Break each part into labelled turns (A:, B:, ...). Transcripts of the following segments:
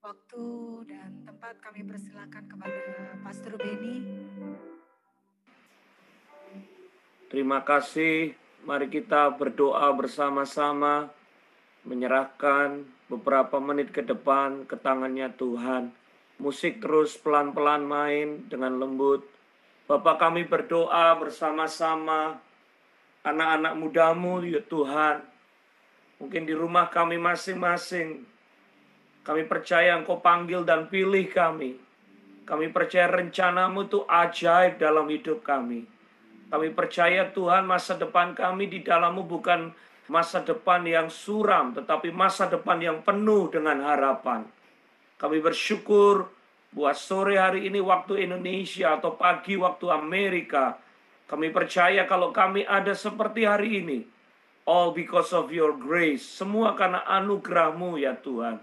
A: Waktu dan tempat kami persilakan kepada Pastor Benny.
B: Terima kasih. Mari kita berdoa bersama-sama, menyerahkan beberapa menit ke depan ke tangannya Tuhan. Musik terus pelan-pelan main dengan lembut. Bapa, kami berdoa bersama-sama, anak-anak mudamu ya Tuhan. Mungkin di rumah kami masing-masing. Kami percaya Engkau panggil dan pilih kami. Kami percaya rencanamu itu ajaib dalam hidup kami. Kami percaya Tuhan masa depan kami di dalam-Mu bukan masa depan yang suram, tetapi masa depan yang penuh dengan harapan. Kami bersyukur buat sore hari ini waktu Indonesia atau pagi waktu Amerika. Kami percaya kalau kami ada seperti hari ini, all because of your grace. Semua karena anugerah-Mu ya Tuhan.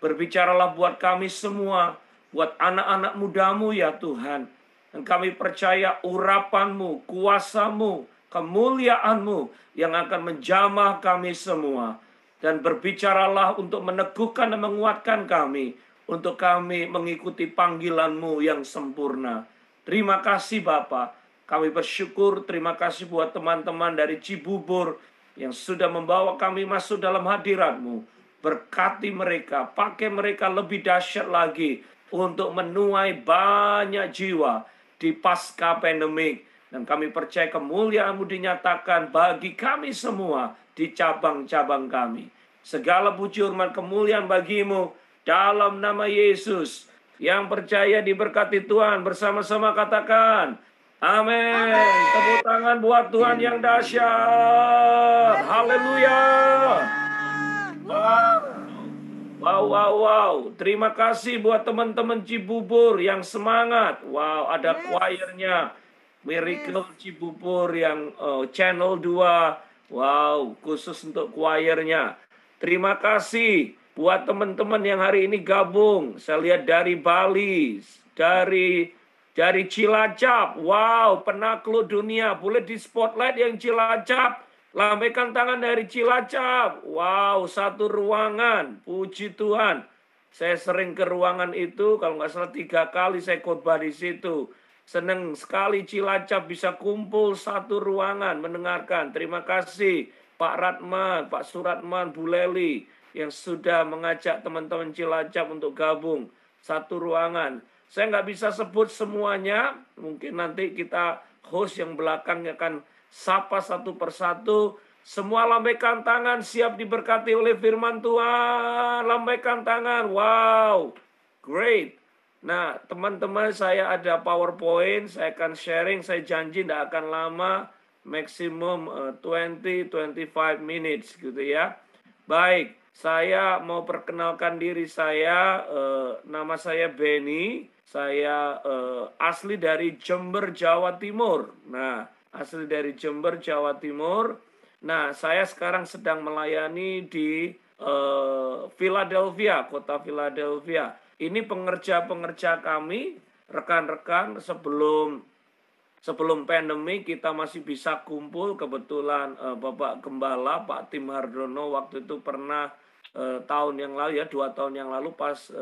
B: Berbicaralah buat kami semua, buat anak-anak mudamu ya Tuhan. Dan kami percaya urapan-Mu, kuasa-Mu, kemuliaan-Mu yang akan menjamah kami semua. Dan berbicaralah untuk meneguhkan dan menguatkan kami, untuk kami mengikuti panggilan-Mu yang sempurna. Terima kasih Bapa. Kami bersyukur, terima kasih buat teman-teman dari Cibubur yang sudah membawa kami masuk dalam hadirat-Mu. Berkati mereka, pakai mereka lebih dahsyat lagi untuk menuai banyak jiwa di pasca pandemik. Dan kami percaya kemuliaan-Mu dinyatakan bagi kami semua di cabang-cabang kami. Segala puji hormat kemuliaan bagi-Mu dalam nama Yesus. Yang percaya diberkati Tuhan, bersama-sama katakan amin. Tepuk tangan buat Tuhan yang dahsyat. Haleluya. Wow. Terima kasih buat teman-teman Cibubur yang semangat. Wow, ada choirnya Miracle Cibubur yang channel 2. Wow, khusus untuk choirnya. Terima kasih buat teman-teman yang hari ini gabung. Saya lihat dari Bali, dari Cilacap. Wow, penakluk dunia. Boleh di spotlight yang Cilacap. Lambaikan tangan dari Cilacap. Wow, satu ruangan. Puji Tuhan. Saya sering ke ruangan itu. Kalau nggak salah 3 kali saya khotbah di situ. Senang sekali Cilacap bisa kumpul satu ruangan mendengarkan. Terima kasih Pak Ratman, Pak Suratman, Bu Leli yang sudah mengajak teman-teman Cilacap untuk gabung satu ruangan. Saya nggak bisa sebut semuanya. Mungkin nanti kita host yang belakangnya akan sapa satu persatu. Semua lambaikan tangan, siap diberkati oleh firman Tuhan. Lambaikan tangan. Wow, great. Nah, teman-teman, saya ada PowerPoint. Saya akan sharing. Saya janji tidak akan lama. Maksimum 20-25 minutes gitu ya. Baik, saya mau perkenalkan diri saya. Nama saya Benny. Saya asli dari Jember, Jawa Timur. Nah, asli dari Jember, Jawa Timur. Nah, saya sekarang sedang melayani di Philadelphia, kota Philadelphia. Ini pengerja-pengerja kami, rekan-rekan sebelum pandemi kita masih bisa kumpul. Kebetulan Bapak Gembala, Pak Tim Hardono waktu itu pernah tahun yang lalu ya, 2 tahun yang lalu pas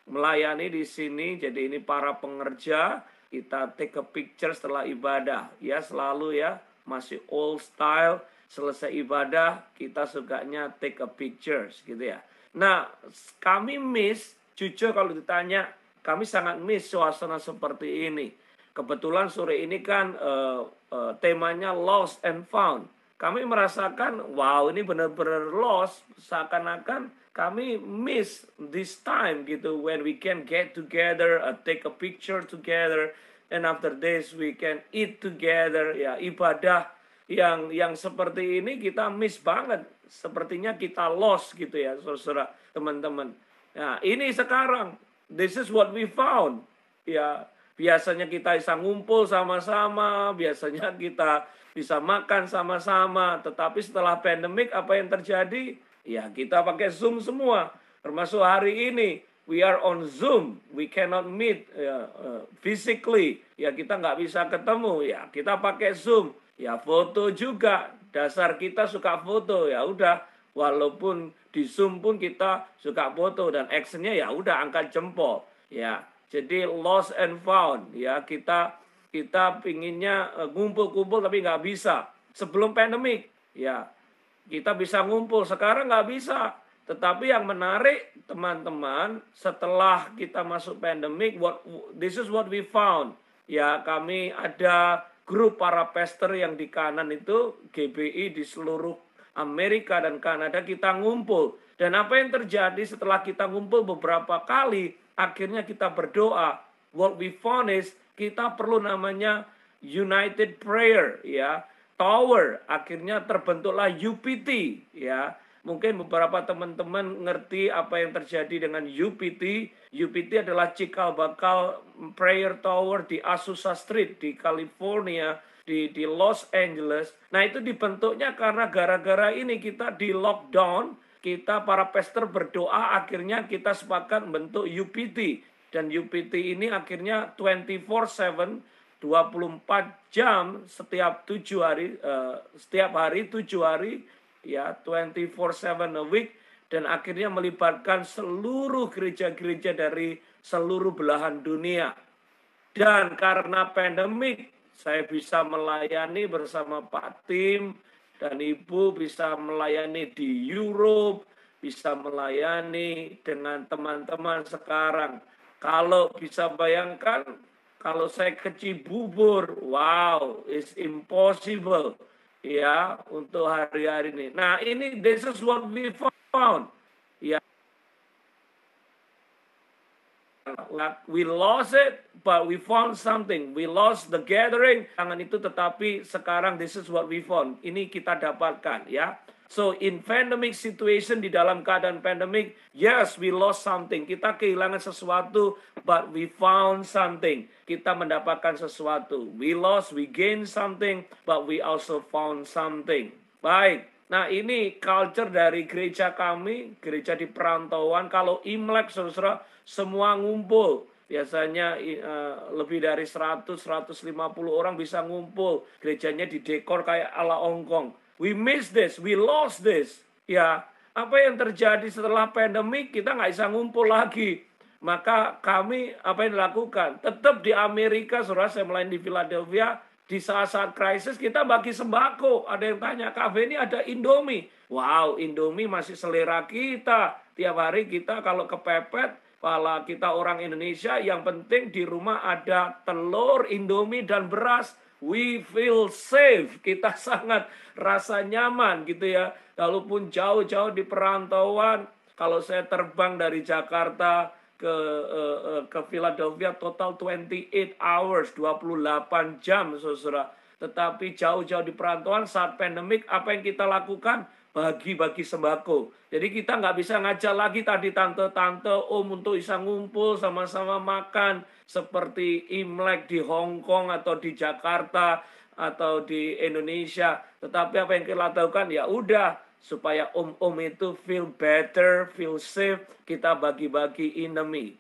B: melayani di sini. Jadi ini para pengerja, kita take a picture setelah ibadah ya, selalu ya, masih old style. Selesai ibadah kita sukanya take a pictures gitu ya. Nah, kami miss, jujur kalau ditanya, kami sangat miss suasana seperti ini. Kebetulan sore ini kan temanya lost and found. Kami merasakan wow, ini benar-benar lost, seakan-akan kami miss this time gitu, when we can get together, take a picture together, and after this we can eat together. Ya, ibadah yang seperti ini kita miss banget. Sepertinya kita lost gitu ya, saudara, teman-teman. Nah, ini sekarang, this is what we found. Ya, biasanya kita bisa ngumpul sama-sama, biasanya kita bisa makan sama-sama. Tetapi setelah pandemik apa yang terjadi? Ya, kita pakai Zoom semua. Termasuk hari ini, we are on Zoom. We cannot meet physically. Ya, kita nggak bisa ketemu. Ya, kita pakai Zoom. Ya, foto juga. Dasar kita suka foto. Ya udah, Walaupun di Zoom pun kita suka foto dan actionnya ya udah angkat jempol. Ya, jadi lost and found. Ya, kita pinginnya ngumpul-kumpul tapi nggak bisa. Sebelum pandemik, ya kita bisa ngumpul. Sekarang nggak bisa. Tetapi yang menarik teman-teman, setelah kita masuk pandemik, this is what we found. Ya, kami ada grup para pastor yang di kanan itu, GBI di seluruh Amerika dan Kanada, kita ngumpul. Dan apa yang terjadi setelah kita ngumpul beberapa kali, akhirnya kita berdoa. What we found is, kita perlu namanya United Prayer, ya. Tower, akhirnya terbentuklah UPT, ya. Mungkin beberapa teman-teman ngerti apa yang terjadi dengan UPT. UPT adalah cikal bakal prayer tower di Azusa Street di California, di Los Angeles. Nah, itu dibentuknya karena gara-gara ini kita di lockdown, kita para pastor berdoa, akhirnya kita sepakat membentuk UPT. Dan UPT ini akhirnya 24/7, 24 jam setiap 7 hari, setiap hari 7 hari, ya 24/7 a week, dan akhirnya melibatkan seluruh gereja-gereja dari seluruh belahan dunia. Dan karena pandemik, saya bisa melayani bersama Pak Tim dan Ibu, bisa melayani di Europe, bisa melayani dengan teman-teman sekarang. Kalau bisa bayangkan, kalau saya ke Cibubur, wow, it's impossible, ya, untuk hari-hari ini. Nah, ini this is what we found, ya. We lost it, but we found something. We lost the gathering. Tangan itu, tetapi sekarang this is what we found. Ini kita dapatkan, ya. So in pandemic situation, di dalam keadaan pandemic, yes, we lost something. Kita kehilangan sesuatu, but we found something. Kita mendapatkan sesuatu. We lost, we gained something, but we also found something. Baik. Nah, ini culture dari gereja kami, gereja di perantauan. Kalau Imlek, saudara, semua ngumpul. Biasanya lebih dari 100-150 orang bisa ngumpul. Gerejanya didekor kayak ala Hongkong. We miss this, we lost this. Ya, apa yang terjadi setelah pandemik, kita nggak bisa ngumpul lagi. Maka kami, apa yang dilakukan? Tetap di Amerika, saudara, saya melayani di Philadelphia, di saat-saat krisis kita bagi sembako. Ada yang tanya, Kak Benny ada Indomie. Wow, Indomie masih selera kita. Tiap hari kita kalau kepepet, kalau kita orang Indonesia, yang penting di rumah ada telur, Indomie, dan beras. We feel safe, kita sangat rasa nyaman gitu ya. Walaupun jauh-jauh di perantauan, kalau saya terbang dari Jakarta ke Philadelphia total 28 hours, 28 jam, saudara. Tetapi jauh-jauh di perantauan saat pandemik, apa yang kita lakukan? Bagi-bagi sembako. Jadi kita nggak bisa ngajak lagi tadi tante-tante om untuk bisa ngumpul sama-sama makan seperti Imlek di Hong Kong atau di Jakarta atau di Indonesia. Tetapi apa yang kita lakukan? Ya udah, supaya om-om itu feel better, feel safe, kita bagi-bagi Indomie,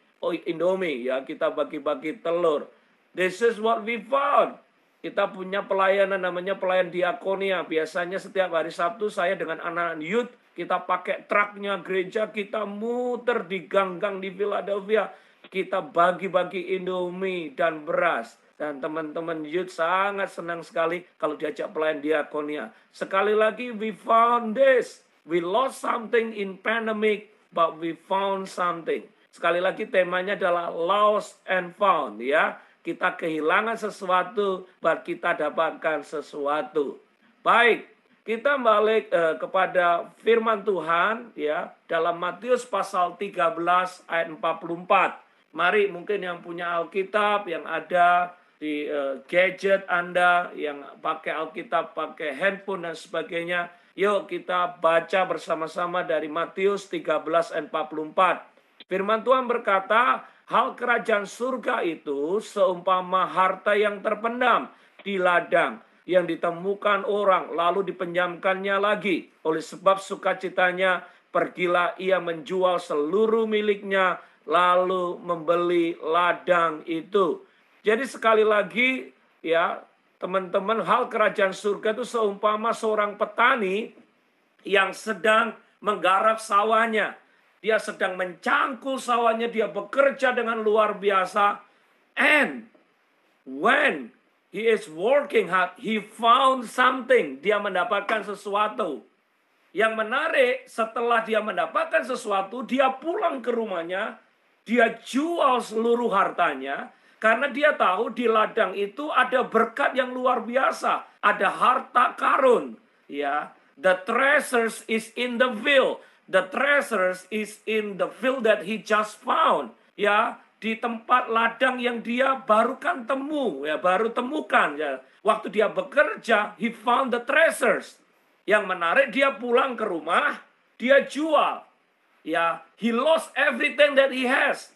B: ya, kita bagi-bagi telur. This is what we found. Kita punya pelayanan namanya pelayan diakonia. Biasanya setiap hari Sabtu saya dengan anak-anak youth, kita pakai truknya gereja, kita muter di gang-gang di Philadelphia. Kita bagi-bagi Indomie dan beras. Dan teman-teman youth sangat senang sekali kalau diajak pelayan diakonia. Sekali lagi, we found this. We lost something in pandemic, but we found something. Sekali lagi temanya adalah lost and found, ya. Kita kehilangan sesuatu, but kita dapatkan sesuatu. Baik, kita balik kepada firman Tuhan, ya, dalam Matius pasal 13 ayat 44. Mari mungkin yang punya Alkitab, yang ada di gadget Anda, yang pakai Alkitab, pakai handphone dan sebagainya, yuk kita baca bersama-sama dari Matius 13 ayat 44. Firman Tuhan berkata, hal kerajaan surga itu seumpama harta yang terpendam di ladang yang ditemukan orang lalu dipenjamkannya lagi. Oleh sebab sukacitanya pergilah ia menjual seluruh miliknya lalu membeli ladang itu. Jadi sekali lagi ya teman-teman, hal kerajaan surga itu seumpama seorang petani yang sedang menggarap sawahnya. Dia sedang mencangkul sawahnya, dia bekerja dengan luar biasa. And when he is working hard, he found something. Dia mendapatkan sesuatu. Yang menarik, setelah dia mendapatkan sesuatu, dia pulang ke rumahnya, dia jual seluruh hartanya, karena dia tahu di ladang itu ada berkat yang luar biasa, ada harta karun. Ya, the treasures is in the field. The treasures is in the field that he just found. Ya, di tempat ladang yang dia baru temukan. Ya, waktu dia bekerja, he found the treasures. Yang menarik, dia pulang ke rumah, dia jual. Ya, he lost everything that he has.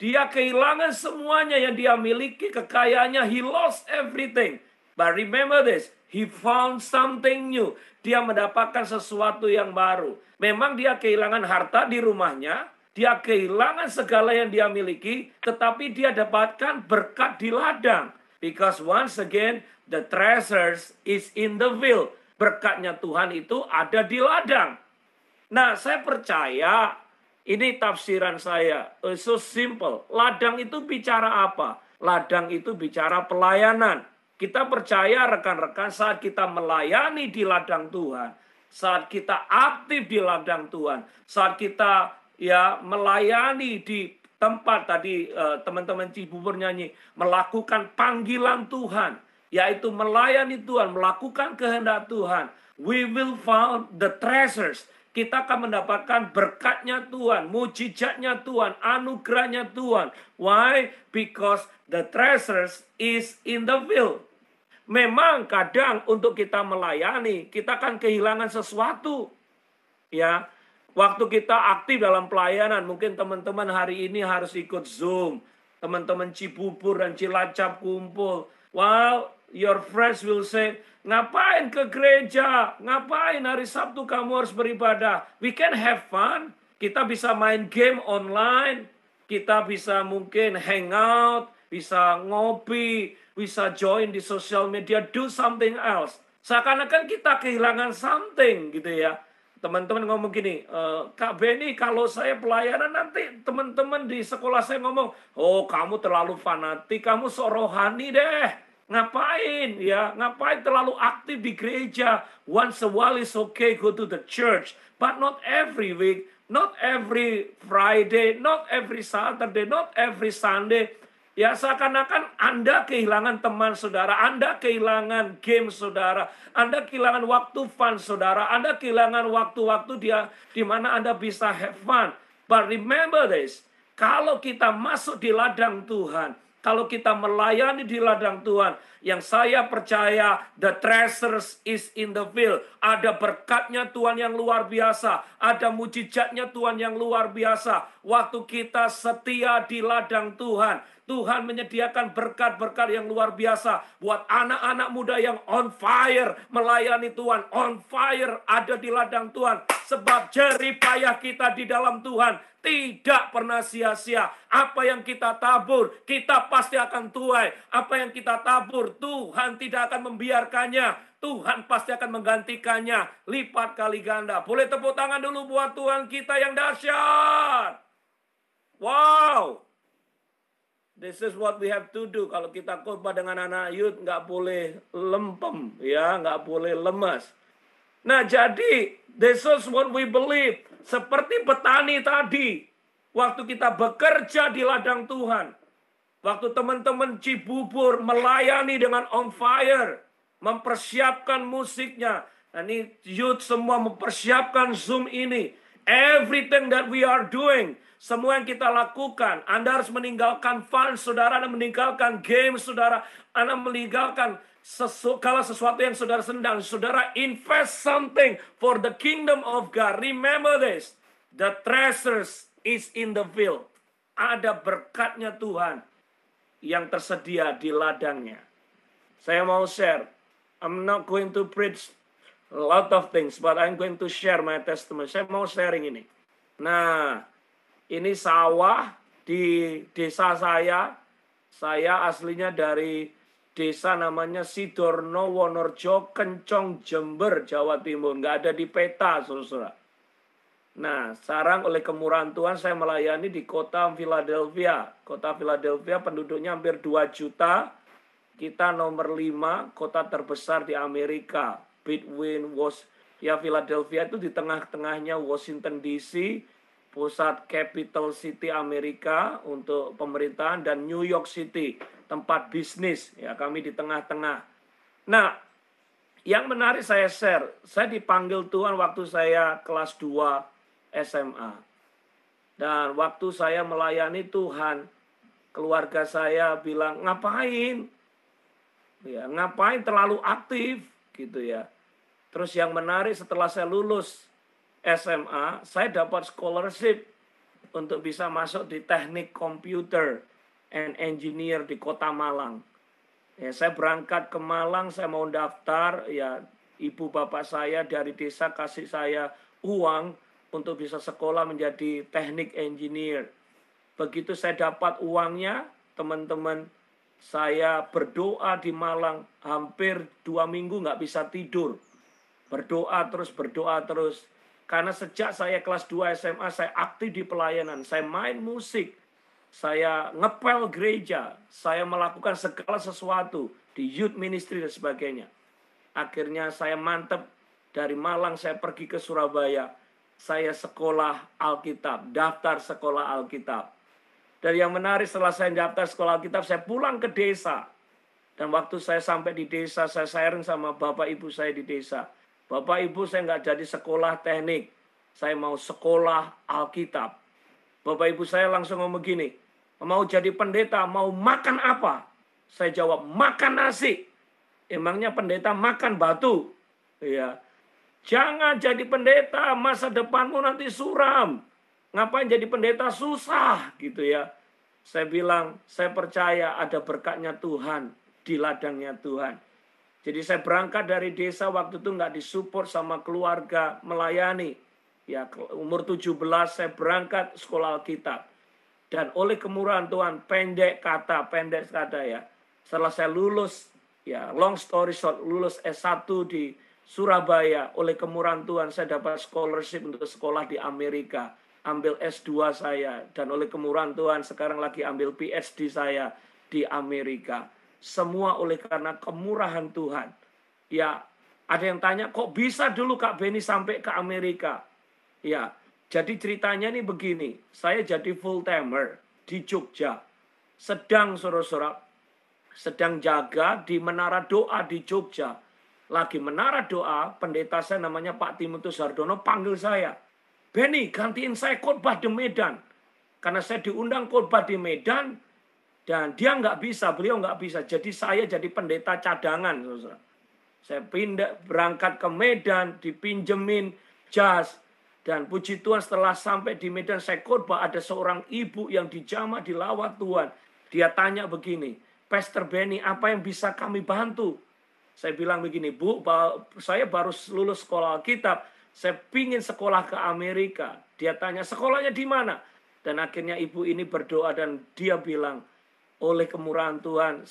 B: Dia kehilangan semuanya yang dia miliki, kekayaannya. He lost everything. But remember this, he found something new. Dia mendapatkan sesuatu yang baru. Memang dia kehilangan harta di rumahnya, dia kehilangan segala yang dia miliki, tetapi dia dapatkan berkat di ladang. Because once again, the treasures is in the field. Berkatnya Tuhan itu ada di ladang. Nah, saya percaya, ini tafsiran saya. So simple. Ladang itu bicara apa? Ladang itu bicara pelayanan. Kita percaya rekan-rekan saat kita melayani di ladang Tuhan, saat kita aktif di ladang Tuhan, saat kita melayani di tempat tadi teman-teman Cibubur nyanyi, melakukan panggilan Tuhan, yaitu melayani Tuhan, melakukan kehendak Tuhan. We will find the treasures. Kita akan mendapatkan berkatnya Tuhan, mujizatnya Tuhan, anugerahnya Tuhan. Why? Because the treasures is in the field. Memang kadang untuk kita melayani, kita akan kehilangan sesuatu. Ya, waktu kita aktif dalam pelayanan, mungkin teman-teman hari ini harus ikut Zoom. Teman-teman Cibubur dan Cilacap kumpul. Well, your friends will say, ngapain ke gereja? Ngapain hari Sabtu kamu harus beribadah? We can have fun. Kita bisa main game online. Kita bisa mungkin hangout. Bisa ngopi. Bisa join di sosial media. Do something else. Seakan-akan kita kehilangan something gitu ya. Teman-teman ngomong gini, Kak Benny, kalau saya pelayanan nanti teman-teman di sekolah saya ngomong, oh kamu terlalu fanatik, kamu sok rohani deh. Ngapain ya? Ngapain terlalu aktif di gereja? Once a while is okay, go to the church. But not every week, not every Friday, not every Saturday, not every Sunday. Ya seakan-akan Anda kehilangan teman saudara, Anda kehilangan game saudara, Anda kehilangan waktu fun saudara, Anda kehilangan waktu-waktu di mana Anda bisa have fun. But remember this, kalau kita masuk di ladang Tuhan, kalau kita melayani di ladang Tuhan, yang saya percaya, the treasures is in the field. Ada berkatnya Tuhan yang luar biasa. Ada mujizatnya Tuhan yang luar biasa. Waktu kita setia di ladang Tuhan, Tuhan menyediakan berkat-berkat yang luar biasa. Buat anak-anak muda yang on fire, melayani Tuhan. On fire ada di ladang Tuhan. Sebab jerih payah kita di dalam Tuhan tidak pernah sia-sia. Apa yang kita tabur, kita pasti akan tuai. Apa yang kita tabur, Tuhan tidak akan membiarkannya. Tuhan pasti akan menggantikannya lipat kali ganda. Boleh tepuk tangan dulu buat Tuhan kita yang dahsyat. Wow. This is what we have to do. Kalau kita khotbah dengan anak youth, nggak boleh lempem, ya, nggak boleh lemas. Nah, jadi this is what we believe. Seperti petani tadi, waktu kita bekerja di ladang Tuhan, waktu teman-teman Cibubur melayani dengan on fire, mempersiapkan musiknya, dan ini youth semua mempersiapkan Zoom ini. Everything that we are doing, semua yang kita lakukan, Anda harus meninggalkan fun, saudara, Anda meninggalkan game, saudara, Anda meninggalkan segala sesuatu yang saudara sedang. Saudara invest something for the kingdom of God. Remember this, the treasures is in the field. Ada berkatnya Tuhan yang tersedia di ladangnya. Saya mau share. I'm not going to preach a lot of things, but I'm going to share my testimony. Saya mau sharing ini. Nah, ini sawah di desa saya. Saya aslinya dari desa namanya Sidorno, Wonorejo, Kencong, Jember, Jawa Timur. Nggak ada di peta, saudara. Nah, sekarang oleh kemurahan Tuhan saya melayani di kota Philadelphia. Kota Philadelphia penduduknya hampir 2 juta. Kita nomor 5 kota terbesar di Amerika. Philadelphia itu di tengah-tengahnya Washington DC, pusat capital city Amerika untuk pemerintahan, dan New York City, tempat bisnis. Ya, kami di tengah-tengah. Nah, yang menarik saya share, saya dipanggil Tuhan waktu saya kelas 2 SMA. Dan waktu saya melayani Tuhan, keluarga saya bilang, ngapain? Ya, ngapain terlalu aktif gitu ya. Terus yang menarik setelah saya lulus SMA, saya dapat scholarship untuk bisa masuk di teknik komputer and engineer di kota Malang. Ya, saya berangkat ke Malang, saya mau daftar, ya ibu bapak saya dari desa kasih saya uang untuk bisa sekolah menjadi teknik engineer. Begitu saya dapat uangnya, teman-teman, saya berdoa di Malang hampir 2 minggu nggak bisa tidur. Berdoa terus. Karena sejak saya kelas 2 SMA, saya aktif di pelayanan. Saya main musik, saya ngepel gereja, saya melakukan segala sesuatu di youth ministry dan sebagainya. Akhirnya saya mantep, dari Malang saya pergi ke Surabaya. Saya sekolah Alkitab, daftar sekolah Alkitab. Dan yang menarik, setelah saya daftar sekolah Alkitab, saya pulang ke desa. Dan waktu saya sampai di desa, saya sharing sama bapak ibu saya di desa. Bapak ibu, saya nggak jadi sekolah teknik. Saya mau sekolah Alkitab. Bapak ibu saya langsung ngomong begini, mau jadi pendeta, mau makan apa? Saya jawab, makan nasi. Emangnya pendeta makan batu? Ya. Jangan jadi pendeta, masa depanmu nanti suram. Ngapain jadi pendeta, susah gitu ya. Saya bilang, saya percaya ada berkatnya Tuhan di ladangnya Tuhan. Jadi saya berangkat dari desa, waktu itu nggak disupport sama keluarga melayani. Ya, umur 17 saya berangkat sekolah Alkitab. Dan oleh kemurahan Tuhan, pendek kata ya. Setelah saya lulus, ya long story short, lulus S1 di Surabaya, oleh kemurahan Tuhan saya dapat scholarship untuk sekolah di Amerika. Ambil S2 saya, dan oleh kemurahan Tuhan sekarang lagi ambil PhD saya di Amerika. Semua oleh karena kemurahan Tuhan. Ya, ada yang tanya, kok bisa dulu Kak Benny sampai ke Amerika? Ya, jadi ceritanya ini begini. Saya jadi full timer di Jogja. Sedang saudara-saudara, sedang jaga di Menara Doa di Jogja. Lagi menara doa, pendeta saya namanya Pak Timotius Hardono panggil saya. Benny, gantiin saya khotbah di Medan. Karena saya diundang khotbah di Medan, dan dia nggak bisa, beliau nggak bisa. Jadi saya jadi pendeta cadangan. Saudara. Saya pindah, berangkat ke Medan, dipinjemin jas. Dan puji Tuhan setelah sampai di Medan, saya khotbah, ada seorang ibu yang dijamah di lawat Tuhan. Dia tanya begini, Pastor Benny, apa yang bisa kami bantu? Saya bilang begini, Bu, saya baru lulus sekolah Alkitab. Saya pingin sekolah ke Amerika. Dia tanya, sekolahnya di mana? Dan akhirnya ibu ini berdoa dan dia bilang, oleh kemurahan Tuhan,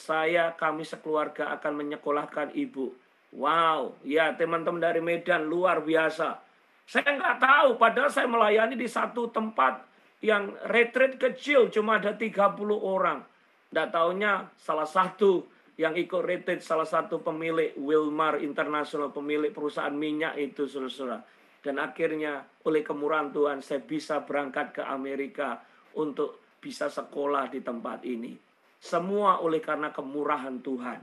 B: kami sekeluarga akan menyekolahkan ibu. Wow, ya teman-teman dari Medan luar biasa. Saya nggak tahu, padahal saya melayani di satu tempat yang retreat kecil, cuma ada 30 orang. Nggak taunya salah satu yang ikut retreat, salah satu pemilik Wilmar International, pemilik perusahaan minyak itu, saudara-saudara. Dan akhirnya oleh kemurahan Tuhan, saya bisa berangkat ke Amerika untuk bisa sekolah di tempat ini. Semua oleh karena kemurahan Tuhan.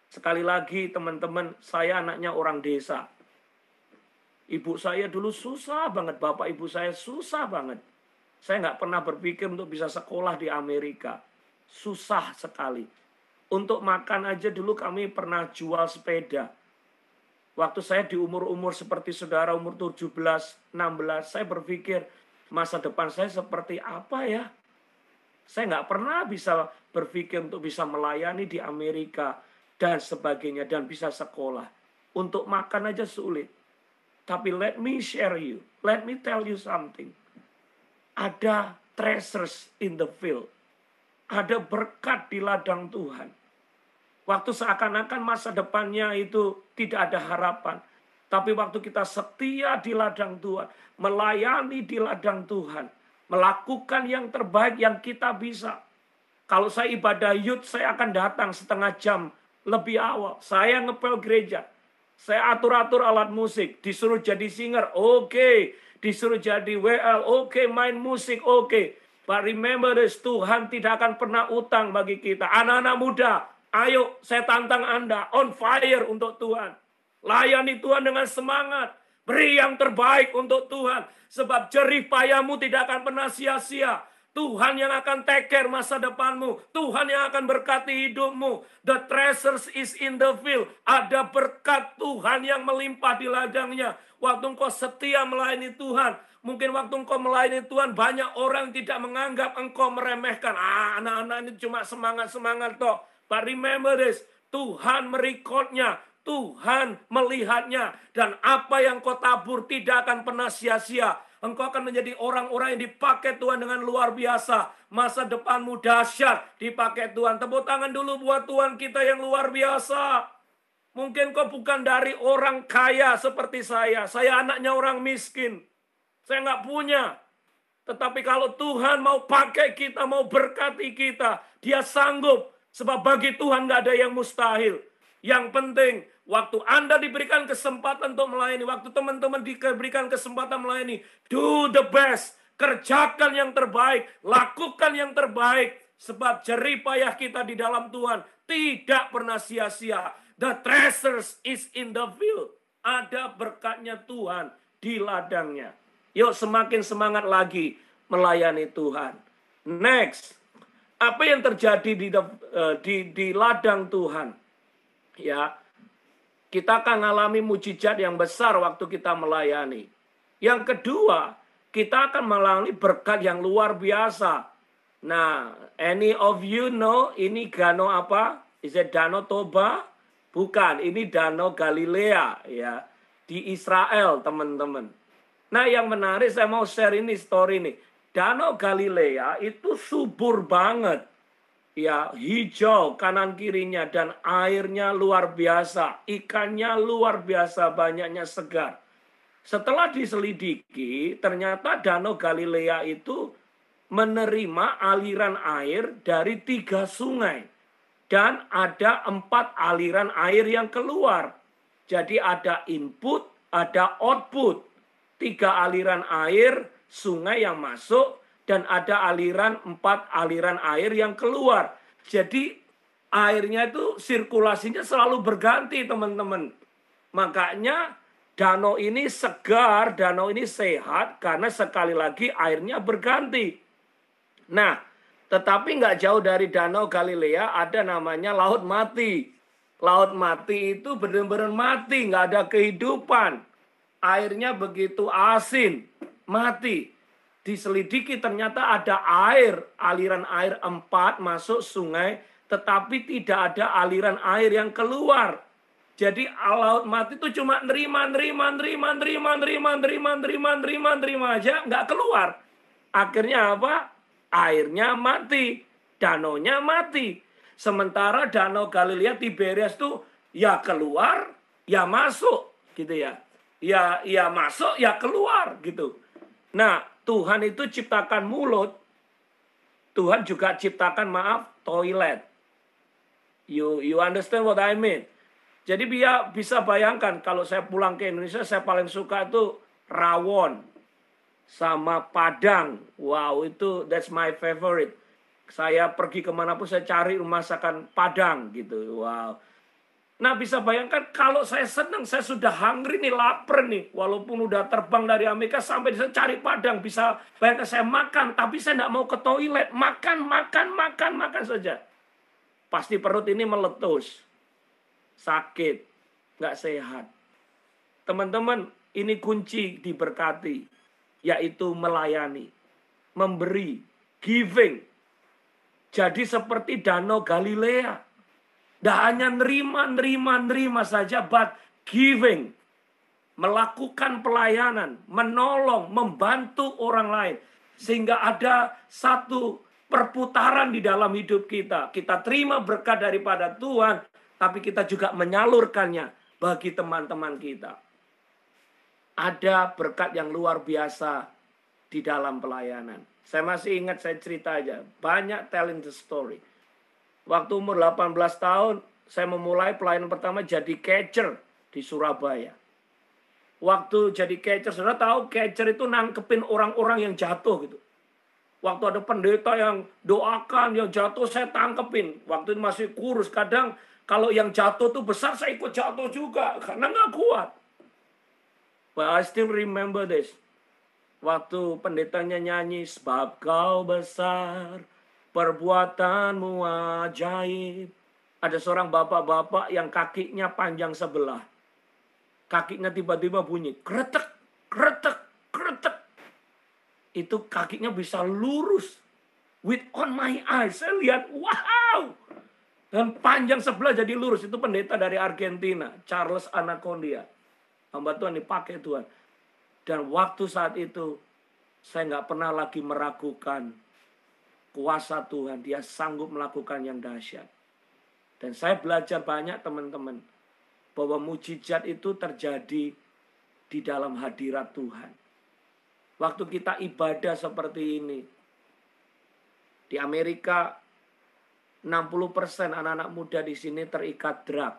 B: Sekali lagi teman-teman, saya anaknya orang desa. Ibu saya dulu susah banget, bapak ibu saya susah banget. Saya nggak pernah berpikir untuk bisa sekolah di Amerika. Susah sekali. Untuk makan aja dulu kami pernah jual sepeda. Waktu saya di umur-umur seperti saudara, umur 17, 16, saya berpikir masa depan saya seperti apa ya? Saya nggak pernah bisa berpikir untuk bisa melayani di Amerika dan sebagainya dan bisa sekolah. Untuk makan aja sulit. Tapi let me share you, let me tell you something. Ada treasures in the field. Ada berkat di ladang Tuhan. Waktu seakan-akan masa depannya itu tidak ada harapan. Tapi waktu kita setia di ladang Tuhan, melayani di ladang Tuhan, melakukan yang terbaik yang kita bisa. Kalau saya ibadah youth, saya akan datang setengah jam lebih awal. Saya ngepel gereja. Saya atur-atur alat musik. Disuruh jadi singer, oke. Disuruh jadi WL, oke. Main musik, oke. But remember this, Tuhan tidak akan pernah utang bagi kita. Anak-anak muda, ayo saya tantang Anda. On fire untuk Tuhan. Layani Tuhan dengan semangat. Beri yang terbaik untuk Tuhan. Sebab jerih payahmu tidak akan pernah sia-sia. Tuhan yang akan take care masa depanmu. Tuhan yang akan berkati hidupmu. The treasures is in the field. Ada berkat Tuhan yang melimpah di ladangnya. Waktu engkau setia melayani Tuhan. Mungkin waktu engkau melayani Tuhan, banyak orang tidak menganggap engkau meremehkan. Anak-anak ini cuma semangat-semangat toh. But remember this, Tuhan merekodnya. Tuhan melihatnya. Dan apa yang kau tabur tidak akan pernah sia-sia. Engkau akan menjadi orang-orang yang dipakai Tuhan dengan luar biasa. Masa depanmu dahsyat dipakai Tuhan. Tepuk tangan dulu buat Tuhan kita yang luar biasa. Mungkin kau bukan dari orang kaya seperti saya. Saya anaknya orang miskin. Saya nggak punya. Tetapi kalau Tuhan mau pakai kita, mau berkati kita, Dia sanggup. Sebab bagi Tuhan nggak ada yang mustahil. Yang penting, waktu Anda diberikan kesempatan untuk melayani, waktu teman-teman diberikan kesempatan melayani, do the best, kerjakan yang terbaik, lakukan yang terbaik, sebab jerih payah kita di dalam Tuhan tidak pernah sia-sia. The treasures is in the field. Ada berkatnya Tuhan di ladangnya. Yuk semakin semangat lagi melayani Tuhan. Next, apa yang terjadi di ladang Tuhan? Ya, kita akan mengalami mujizat yang besar waktu kita melayani. Yang kedua, kita akan mengalami berkat yang luar biasa. Nah, any of you know ini danau apa? Is it Danau Toba? Bukan, ini Danau Galilea ya, di Israel, teman-teman. Nah, yang menarik saya mau share ini story nih. Danau Galilea itu subur banget. Ya, hijau kanan kirinya dan airnya luar biasa. Ikannya luar biasa, banyaknya segar. Setelah diselidiki, ternyata Danau Galilea itu menerima aliran air dari 3 sungai. Dan ada 4 aliran air yang keluar. Jadi ada input, ada output. 3 aliran air, sungai yang masuk, dan ada 4 aliran air yang keluar. Jadi airnya itu sirkulasinya selalu berganti, teman-teman. Makanya danau ini segar, danau ini sehat karena sekali lagi airnya berganti. Nah, tetapi nggak jauh dari Danau Galilea ada namanya Laut Mati. Laut Mati itu benar-benar mati, nggak ada kehidupan. Airnya begitu asin, mati. Diselidiki ternyata ada aliran air 4 masuk sungai, tetapi tidak ada aliran air yang keluar. Jadi Laut Mati itu cuma nerima aja, nggak keluar. Akhirnya apa? Airnya mati, danaunya mati. Sementara Danau Galilea Tiberias itu ya keluar, ya masuk, gitu ya. Ya masuk, ya keluar, gitu. Nah, Tuhan itu ciptakan mulut. Tuhan juga ciptakan, toilet. You understand what I mean? Jadi bisa bayangkan kalau saya pulang ke Indonesia, saya paling suka itu rawon sama Padang. Wow, that's my favorite. Saya pergi kemanapun saya cari masakan Padang gitu. Wow. Nah, bisa bayangkan kalau saya senang, saya sudah hungry nih, lapar nih. Walaupun udah terbang dari Amerika sampai saya cari Padang, bisa bayangkan saya makan, tapi saya nggak mau ke toilet. Makan saja. Pasti perut ini meletus. Sakit, nggak sehat. Teman-teman, ini kunci diberkati, yaitu melayani, memberi, giving. Jadi seperti Danau Galilea. Tidak hanya nerima saja, but giving. Melakukan pelayanan, menolong, membantu orang lain. Sehingga ada satu perputaran di dalam hidup kita. Kita terima berkat daripada Tuhan, tapi kita juga menyalurkannya bagi teman-teman kita. Ada berkat yang luar biasa di dalam pelayanan. Saya masih ingat, saya cerita aja. Banyak telling the story. Waktu umur 18 tahun, saya memulai pelayanan pertama jadi catcher di Surabaya. Waktu jadi catcher, saudara tahu catcher itu nangkepin orang-orang yang jatuh gitu. Waktu ada pendeta yang doakan, yang jatuh saya tangkepin. Waktu itu masih kurus, kadang kalau yang jatuh tuh besar, saya ikut jatuh juga. Karena nggak kuat. But I still remember this. Waktu pendetanya nyanyi, sebab kau besar, perbuatanmu ajaib. Ada seorang bapak-bapak yang kakinya panjang sebelah. Kakinya tiba-tiba bunyi, kretek, kretek, kretek. Itu kakinya bisa lurus. With on my eyes, saya lihat, wow. Dan panjang sebelah jadi lurus. Itu pendeta dari Argentina, Charles Anacondia. Hamba Tuhan dipakai Tuhan. Dan waktu saat itu, saya nggak pernah lagi meragukan kuasa Tuhan. Dia sanggup melakukan yang dahsyat. Dan saya belajar banyak teman-teman. Bahwa mujizat itu terjadi di dalam hadirat Tuhan. Waktu kita ibadah seperti ini. Di Amerika, 60% anak-anak muda di sini terikat drug.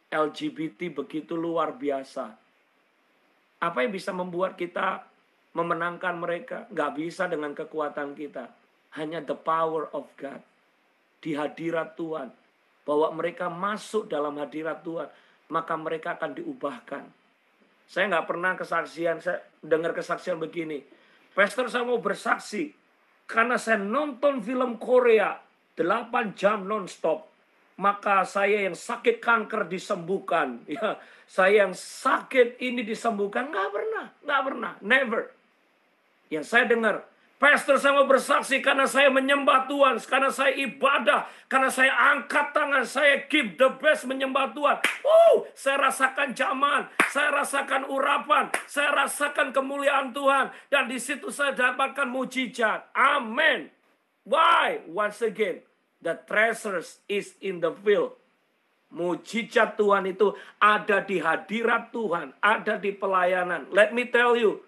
B: LGBT begitu luar biasa. Apa yang bisa membuat kita memenangkan mereka? Nggak bisa dengan kekuatan kita. Hanya the power of God. Di hadirat Tuhan. Bahwa mereka masuk dalam hadirat Tuhan. Maka mereka akan diubahkan. Saya nggak pernah kesaksian. Saya dengar kesaksian begini. Pastor, saya mau bersaksi. Karena saya nonton film Korea. 8 jam non-stop. Maka saya yang sakit kanker disembuhkan. Ya, saya yang sakit ini disembuhkan. Nggak pernah. Never. Yang saya dengar, pastor, saya mau bersaksi karena saya menyembah Tuhan. Karena saya ibadah. Karena saya angkat tangan. Saya give the best menyembah Tuhan. Saya rasakan zaman. Saya rasakan urapan. Saya rasakan kemuliaan Tuhan. Dan di situ saya dapatkan mujizat. Amin. Why? Once again. The treasures is in the field. Mujizat Tuhan itu ada di hadirat Tuhan. Ada di pelayanan. Let me tell you.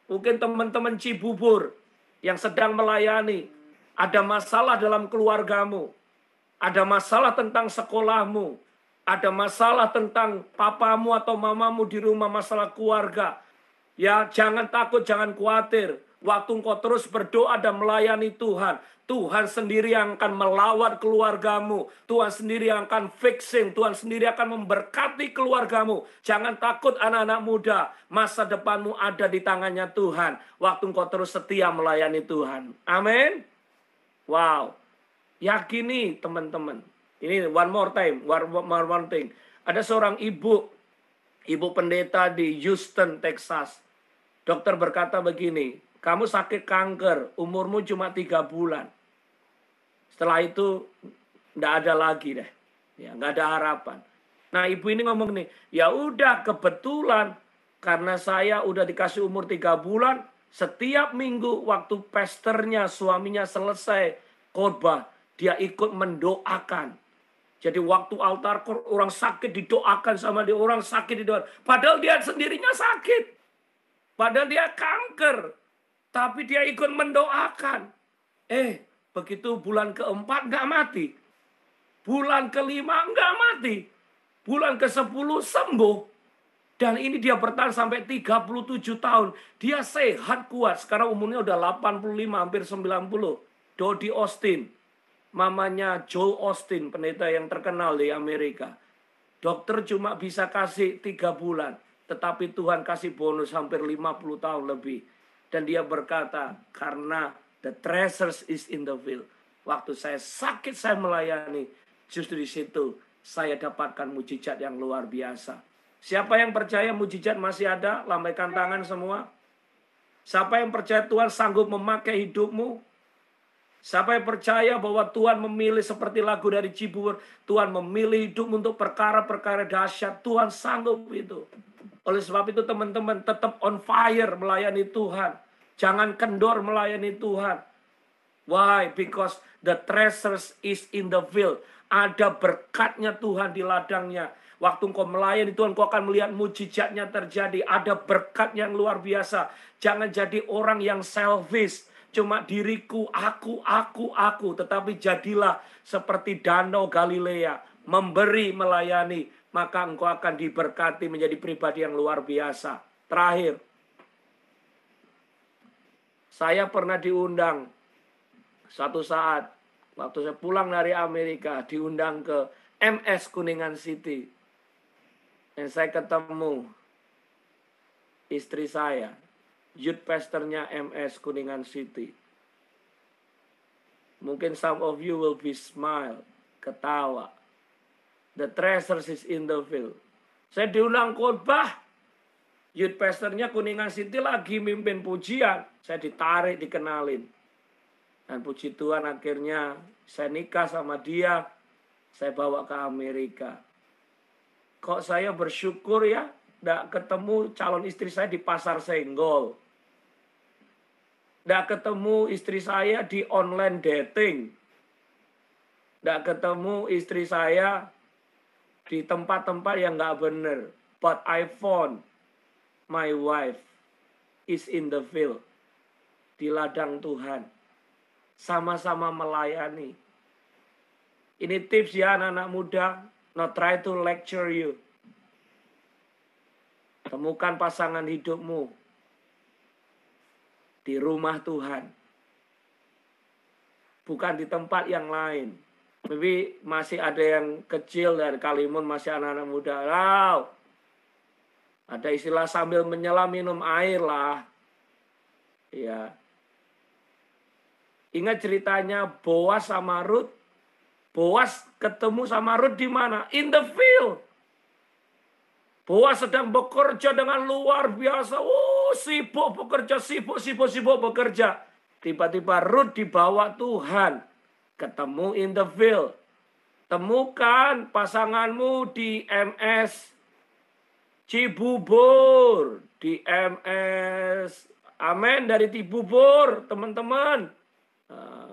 B: Mungkin teman-teman Cibubur yang sedang melayani. Ada masalah dalam keluargamu. Ada masalah tentang sekolahmu. Ada masalah tentang papamu atau mamamu di rumah. Masalah keluarga. Ya, jangan takut, jangan khawatir. Waktu engkau terus berdoa dan melayani Tuhan, Tuhan sendiri yang akan melawat keluargamu. Tuhan sendiri yang akan fixing. Tuhan sendiri akan memberkati keluargamu. Jangan takut anak-anak muda. Masa depanmu ada di tangannya Tuhan. Waktu engkau terus setia melayani Tuhan. Amin. Wow. Yakini teman-teman. Ini one more time. One thing. Ada seorang ibu pendeta di Houston, Texas. Dokter berkata begini. Kamu sakit kanker, umurmu cuma 3 bulan. Setelah itu, enggak ada lagi deh. Ya, enggak ada harapan. Nah, ibu ini ngomong nih, ya udah kebetulan karena saya udah dikasih umur 3 bulan, setiap minggu waktu pastornya, suaminya selesai khotbah, dia ikut mendoakan. Jadi waktu altar orang sakit didoakan sama dia, orang sakit didoakan. Padahal dia sendirinya sakit. Padahal dia kanker. Tapi dia ikut mendoakan. Begitu bulan ke-4 nggak mati. Bulan ke-5 nggak mati. Bulan ke-10 sembuh. Dan ini dia bertahan sampai 37 tahun. Dia sehat kuat. Sekarang umurnya udah 85, hampir 90. Dodie Austin. Mamanya Joe Austin, pendeta yang terkenal di Amerika. Dokter cuma bisa kasih 3 bulan. Tetapi Tuhan kasih bonus hampir 50 tahun lebih. Dan dia berkata, karena the treasures is in the field. Waktu saya sakit, saya melayani. Justru di situ, saya dapatkan mujizat yang luar biasa. Siapa yang percaya mujizat masih ada? Lambaikan tangan semua. Siapa yang percaya Tuhan sanggup memakai hidupmu? Siapa yang percaya bahwa Tuhan memilih seperti lagu dari Cibubur. Tuhan memilih hidupmu untuk perkara-perkara dahsyat. Tuhan sanggup itu. Oleh sebab itu teman-teman tetap on fire melayani Tuhan. Jangan kendor melayani Tuhan. Why? Because the treasures is in the field. Ada berkatnya Tuhan di ladangnya. Waktu engkau melayani Tuhan, engkau akan melihat mujizatnya terjadi. Ada berkat yang luar biasa. Jangan jadi orang yang selfish. Cuma diriku, aku. Tetapi jadilah seperti danau Galilea. Memberi, melayani. Maka engkau akan diberkati menjadi pribadi yang luar biasa. Terakhir. Saya pernah diundang suatu saat. Waktu saya pulang dari Amerika. Diundang ke MS Kuningan City. Dan saya ketemu istri saya, youth pastornya MS Kuningan City. Mungkin some of you will be smile, ketawa. The treasures is in the field. Saya diundang khotbah, youth pastornya Kuningan City lagi mimpin pujian. Saya ditarik, dikenalin. Dan puji Tuhan akhirnya saya nikah sama dia. Saya bawa ke Amerika. Kok saya bersyukur ya, tidak ketemu calon istri saya di pasar Senggol. Tidak ketemu istri saya di online dating. Tidak ketemu istri saya di tempat-tempat yang nggak benar. But I found my wife is in the field. Di ladang Tuhan. Sama-sama melayani. Ini tips ya anak-anak muda. Not try to lecture you. Temukan pasangan hidupmu di rumah Tuhan. Bukan di tempat yang lain. Tapi masih ada yang kecil dari Kalimun, masih anak-anak muda. Wow. Ada istilah sambil menyelam minum air lah. Ya. Ingat ceritanya Boas sama Ruth. Boas ketemu sama Ruth di mana? In the field. Boas sedang bekerja dengan luar biasa. Sibuk bekerja, sibuk bekerja. Tiba-tiba Ruth dibawa Tuhan. Ketemu in the field. Temukan pasanganmu di MS Cibubur. Di MS. Amin, dari Cibubur, teman-teman.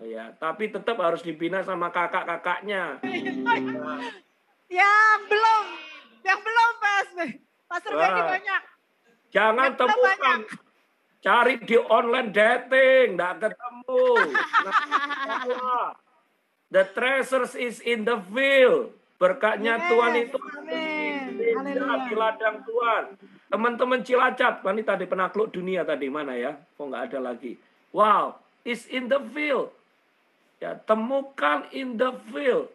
B: Ya, tapi tetap harus dibina sama kakak-kakaknya.
A: Yang belum PSB. Pastor Benny banyak.
B: Jangan
A: Yang
B: temukan.
A: banyak.
B: Cari di online dating, nggak ketemu. The treasures is in the field. Berkatnya
A: Yes,
B: Tuhan itu
A: amin.
B: di ladang Tuhan. Teman-teman Cilacap, ini tadi penakluk dunia tadi mana ya? Kok nggak ada lagi? Wow, is in the field. Ya, temukan in the field.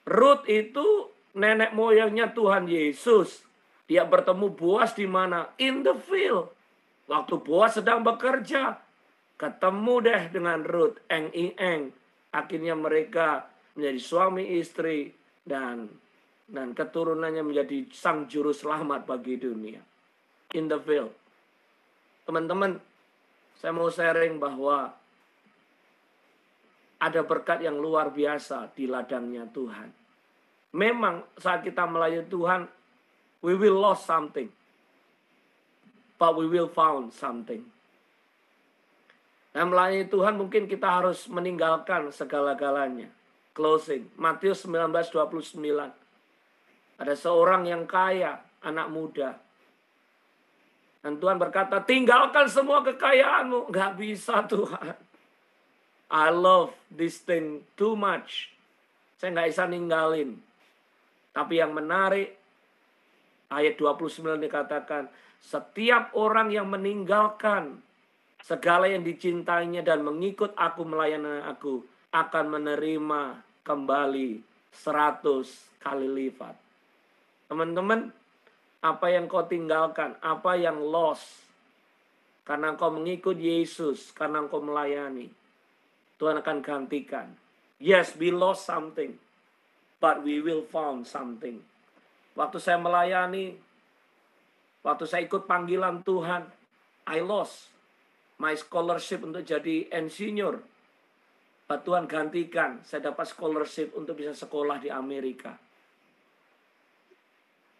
B: Ruth itu nenek moyangnya Tuhan Yesus. Dia bertemu Boas di mana? In the field. Waktu Boas sedang bekerja, ketemu deh dengan Ruth, eng-eng. Akhirnya mereka menjadi suami istri dan keturunannya menjadi sang juru selamat bagi dunia. In the field. Teman-teman, saya mau sharing bahwa ada berkat yang luar biasa di ladangnya Tuhan. Memang saat kita melayani Tuhan, we will lose something. But we will found something. Dan melayani Tuhan mungkin kita harus meninggalkan segala-galanya. Closing. Matius 19:29. Ada seorang yang kaya, anak muda. Dan Tuhan berkata, tinggalkan semua kekayaanmu. Gak bisa Tuhan. I love this thing too much. Saya gak bisa ninggalin. Tapi yang menarik, ayat 29 dikatakan, setiap orang yang meninggalkan segala yang dicintainya dan mengikut aku, melayani aku, akan menerima kembali 100 kali lipat. Teman-teman, apa yang kau tinggalkan, apa yang lost, karena kau mengikut Yesus, karena kau melayani, Tuhan akan gantikan. Yes, we lost something, but we will found something. Waktu saya melayani, waktu saya ikut panggilan Tuhan, I lost my scholarship untuk jadi insinyur. But Tuhan gantikan, saya dapat scholarship untuk bisa sekolah di Amerika.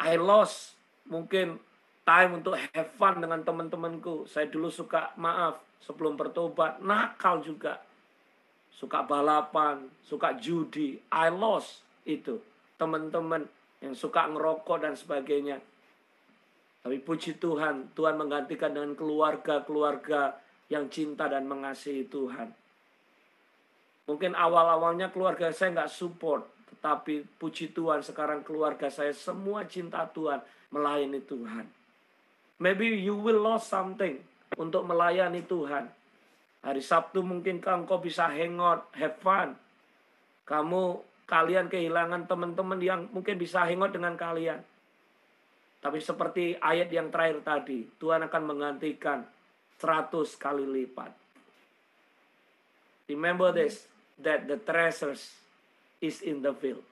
B: I lost mungkin time untuk have fun dengan teman-temanku. Saya dulu suka, maaf, sebelum bertobat, nakal juga. suka balapan, suka judi. I lost itu. Teman-teman yang suka ngerokok dan sebagainya. Tapi puji Tuhan, Tuhan menggantikan dengan keluarga-keluarga yang cinta dan mengasihi Tuhan. Mungkin awal-awalnya keluarga saya nggak support. Tetapi puji Tuhan sekarang keluarga saya semua cinta Tuhan, melayani Tuhan. Maybe you will lose something untuk melayani Tuhan. Hari Sabtu mungkin engkau bisa hangout, have fun. Kalian kehilangan teman-teman yang mungkin bisa hangout dengan kalian. Tapi seperti ayat yang terakhir tadi, Tuhan akan menggantikan 100 kali lipat. Remember this, that the treasures is in the field.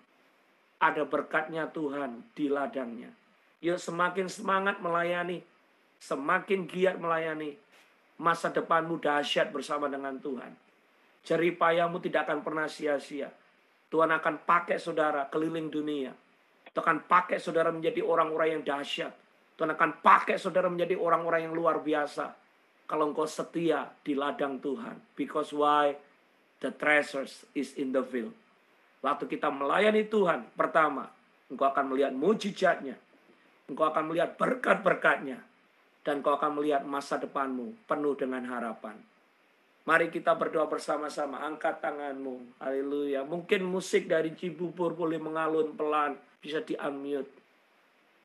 B: Ada berkatnya Tuhan di ladangnya. Yuk semakin semangat melayani, semakin giat melayani. Masa depanmu dahsyat bersama dengan Tuhan. Jerih payahmu tidak akan pernah sia-sia. Tuhan akan pakai saudara keliling dunia. Tuhan akan pakai saudara menjadi orang-orang yang dahsyat. Tuhan akan pakai saudara menjadi orang-orang yang luar biasa. Kalau engkau setia di ladang Tuhan. Because why? The treasures is in the field. Waktu kita melayani Tuhan, pertama, engkau akan melihat mujizatnya. Engkau akan melihat berkat-berkatnya. Dan engkau akan melihat masa depanmu penuh dengan harapan. Mari kita berdoa bersama-sama. Angkat tanganmu. Haleluya. Mungkin musik dari Cibubur boleh mengalun pelan. Bisa di-unmute.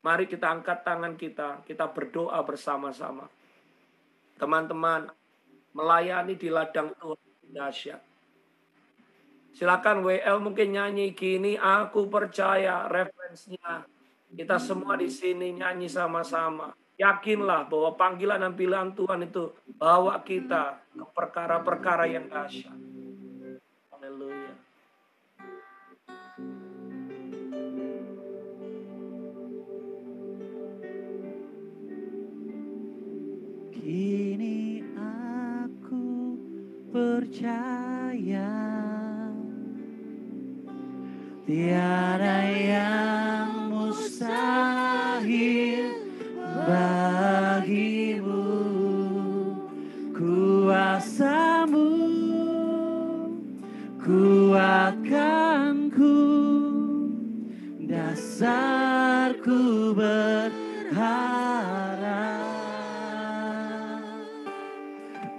B: Mari kita angkat tangan kita. Kita berdoa bersama-sama. Teman-teman, melayani di ladang Tuhan dahsyat. Silakan WL mungkin nyanyi Kini Aku Percaya, referensinya. Kita semua di sini nyanyi sama-sama. Yakinlah bahwa panggilan dan pilihan Tuhan itu bawa kita ke perkara-perkara yang dahsyat. Haleluya.
C: Kini aku percaya tiada yang mustahil bagimu. Kuasamu kuatkanku, dasarku berharap.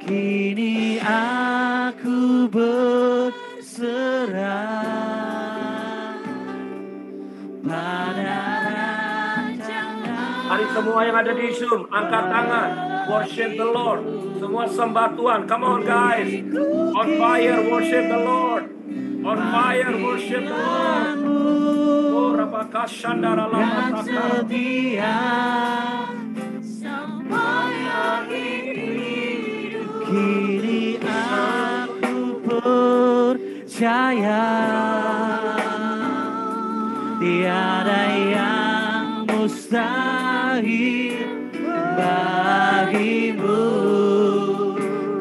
C: Kini aku berserah pada rancangan.
B: Mari semua yang ada di Zoom, angkat tangan. Worship the Lord. Semua sembah Tuhan. Come on guys. On fire, worship the Lord. On fire, worship the Lord. Oh, Rabakashandara
C: yang
B: Lamakakara.
C: setia sampai akhir hidup. Kini aku percaya tiada yang mustahil bagimu.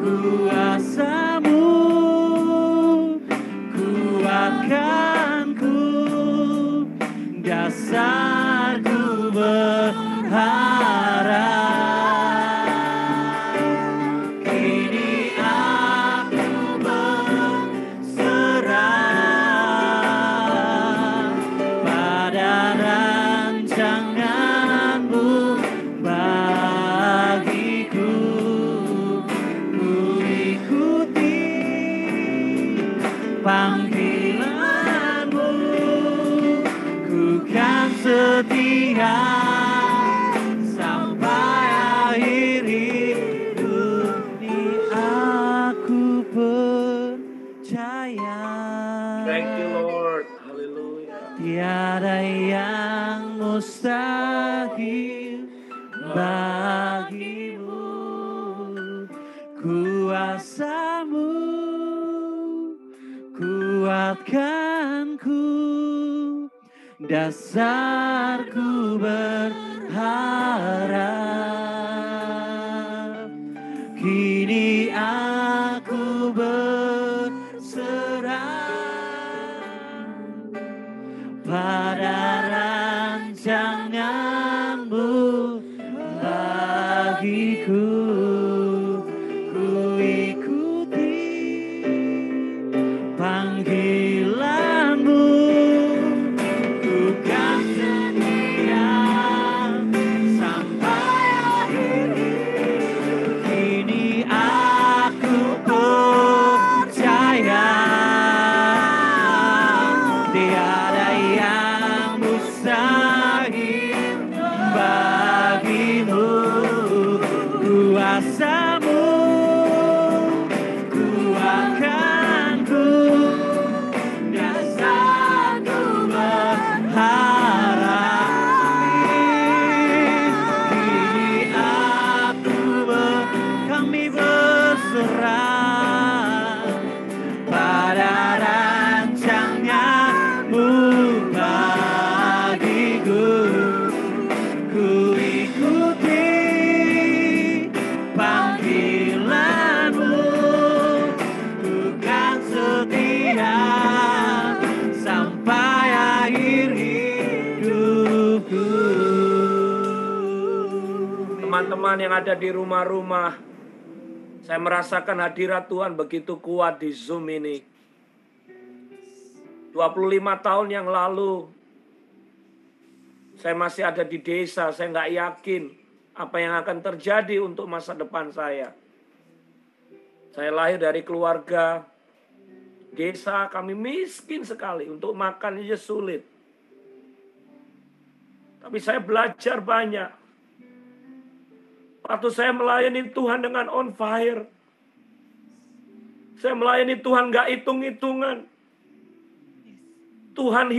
C: Kuasamu kuatkanku, dasarku berharap. Kini aku berserah pada rancangan-Mu bagiku. Ku ikuti panggilan-Mu, ku kan setia sampai akhir hidup. Ini aku percaya
B: Thank you Lord. Haleluya.
C: tiada yang mustahil bagimu. Kuasamu kuatkanku, dasarku berharap. Kini aku berserah pada rancangan-Mu bagiku. Ku ikuti yang mustahil bagimu. Kuasamu ku akan dan satu berharap. Kini kami berserah pada rancangnya-Mu bagiku. Ku ikuti panggilan-Mu, ku kan setia sampai akhir hidupku.
B: Teman-teman yang ada di rumah-rumah, saya merasakan hadirat Tuhan begitu kuat di Zoom ini. 25 tahun yang lalu, saya masih ada di desa, saya nggak yakin apa yang akan terjadi untuk masa depan saya. Saya lahir dari keluarga desa, kami miskin sekali, untuk makan aja sulit. Tapi saya belajar banyak. Waktu saya melayani Tuhan dengan on fire. Saya melayani Tuhan gak hitung-hitungan. Tuhan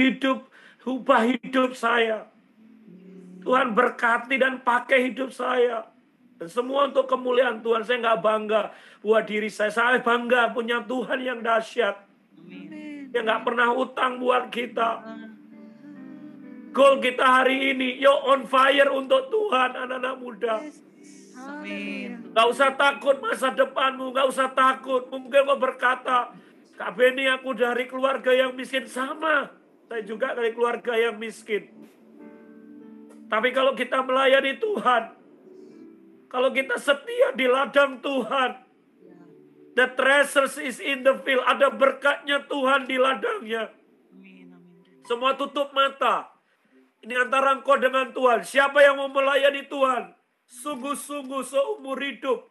B: ubah hidup saya. Tuhan berkati dan pakai hidup saya. Dan semua untuk kemuliaan Tuhan. Saya gak bangga buat diri saya. Saya bangga punya Tuhan yang dahsyat. Yang gak pernah utang buat kita. Goal kita hari ini, yo on fire untuk Tuhan, anak-anak muda. Gak usah takut masa depanmu, gak usah takut. Mungkin kau berkata, Kak Beni, aku dari keluarga yang miskin. Sama, saya juga dari keluarga yang miskin. Tapi kalau kita melayani Tuhan, kalau kita setia di ladang Tuhan, the treasures is in the field. Ada berkatnya Tuhan di ladangnya. Semua tutup mata. Ini antara engkau dengan Tuhan. Siapa yang mau melayani Tuhan? Sungguh-sungguh seumur hidup.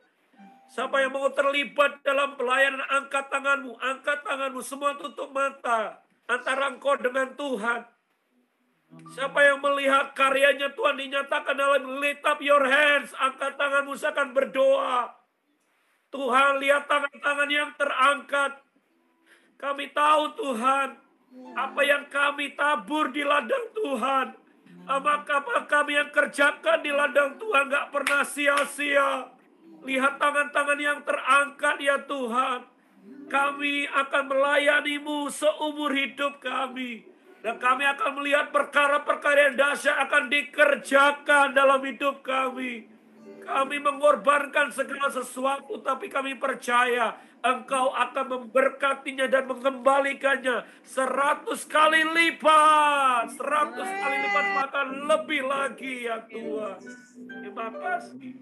B: Siapa yang mau terlibat dalam pelayanan, angkat tanganmu. Angkat tanganmu, semua tutup mata. Antara engkau dengan Tuhan. Siapa yang melihat karyanya Tuhan dinyatakan dalam lift up your hands. Angkat tanganmu, saya akan berdoa. Tuhan, lihat tangan-tangan yang terangkat. Kami tahu Tuhan, apa yang kami tabur di ladang Tuhan. Maka kami yang kerjakan di ladang Tuhan gak pernah sia-sia. Lihat tangan-tangan yang terangkat ya Tuhan. Kami akan melayani-Mu seumur hidup kami. Dan kami akan melihat perkara-perkara yang dahsyat akan dikerjakan dalam hidup kami. Kami mengorbankan segala sesuatu, tapi kami percaya Engkau akan memberkatinya dan mengembalikannya 100 kali lipat. 100 kali lipat, bahkan lebih lagi ya Tuhan. Terima kasih.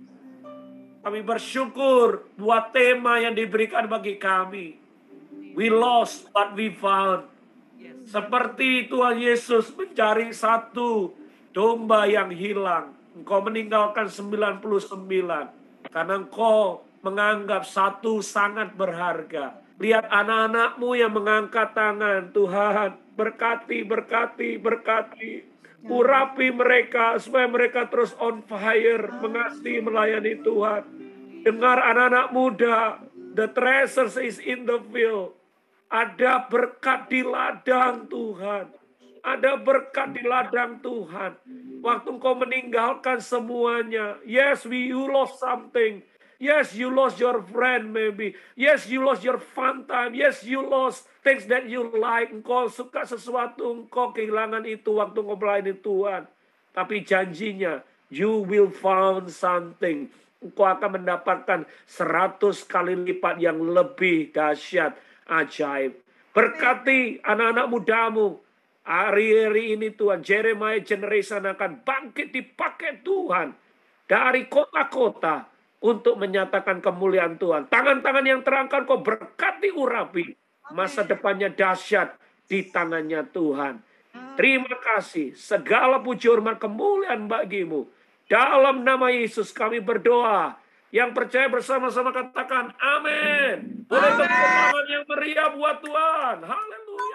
B: Kami bersyukur buat tema yang diberikan bagi kami. We lost what we found. Seperti Tuhan Yesus mencari satu domba yang hilang. Engkau meninggalkan 99. Karena engkau menganggap satu sangat berharga. Lihat anak-anakmu yang mengangkat tangan. Tuhan, berkati, berkati, berkati. Urapi mereka supaya mereka terus on fire. Mengasihi, melayani Tuhan. Dengar anak-anak muda. The treasures is in the field. Ada berkat di ladang Tuhan. Ada berkat di ladang Tuhan. Waktu engkau meninggalkan semuanya. Yes, you lost something. Yes, you lost your friend maybe. Yes, you lost your fun time. Yes, you lost things that you like. Engkau suka sesuatu, engkau kehilangan itu waktu engkau melayani Tuhan. Tapi janjinya, you will found something. Engkau akan mendapatkan 100 kali lipat yang lebih dahsyat, ajaib. Berkati anak-anak mudamu. Hari-hari ini Tuhan, Jeremiah Generation akan bangkit dipakai Tuhan dari kota-kota untuk menyatakan kemuliaan Tuhan. Tangan-tangan yang terangkat kau berkati urapi. Masa depannya dahsyat di tangannya Tuhan. Terima kasih. Segala puji hormat kemuliaan bagimu. Dalam nama Yesus kami berdoa. Yang percaya bersama-sama katakan amin. Boleh tepuk tangan yang meriah buat Tuhan. Haleluya.